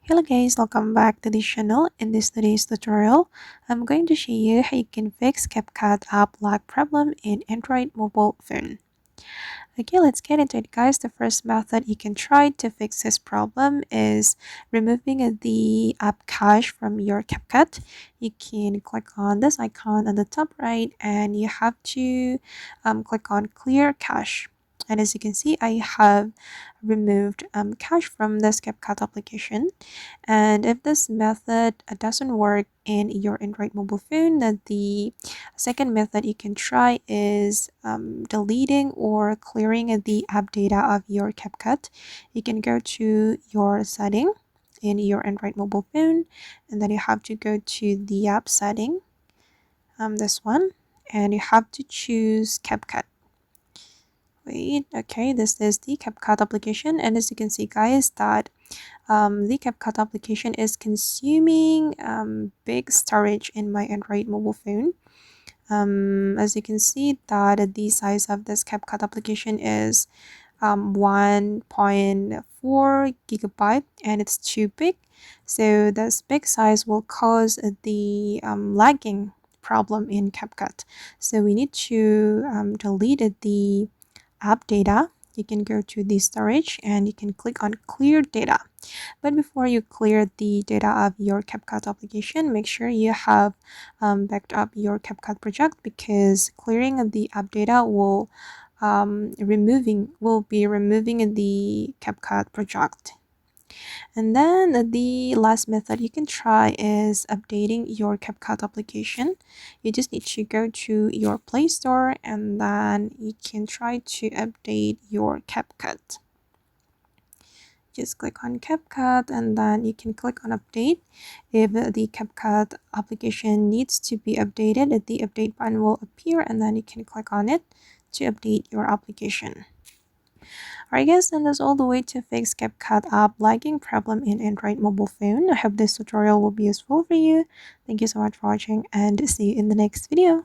Hello guys, welcome back to this channel. In this today's tutorial, I'm going to show you how you can fix Capcut app lag problem in Android mobile phone. Okay, let's get into it guys. The first method you can try to fix this problem is removing the app cache from your Capcut. You can click on this icon on the top right and you have to click on clear cache. And as you can see, I have removed cache from this Capcut application. And if this method doesn't work in your Android mobile phone, then the second method you can try is deleting or clearing the app data of your Capcut. You can go to your setting in your Android mobile phone, and then you have to go to the app setting, this one, and you have to choose Capcut. Wait, okay, this is the Capcut application, and as you can see guys that the Capcut application is consuming big storage in my Android mobile phone. As you can see that the size of this Capcut application is 1.4 gigabyte and it's too big, so this big size will cause the lagging problem in Capcut. So we need to delete the app data. You can go to the storage and you can click on clear data. But before you clear the data of your Capcut application, make sure you have backed up your Capcut project, because clearing of the app data will be removing the Capcut project. And then the last method you can try is updating your Capcut application. You just need to go to your Play Store and then you can try to update your Capcut. Just click on Capcut and then you can click on update. If the Capcut application needs to be updated, the update button will appear and then you can click on it to update your application. Alright guys, and that's all the way to fix Capcut app lagging problem in Android mobile phone. I hope this tutorial will be useful for you. Thank you so much for watching and see you in the next video.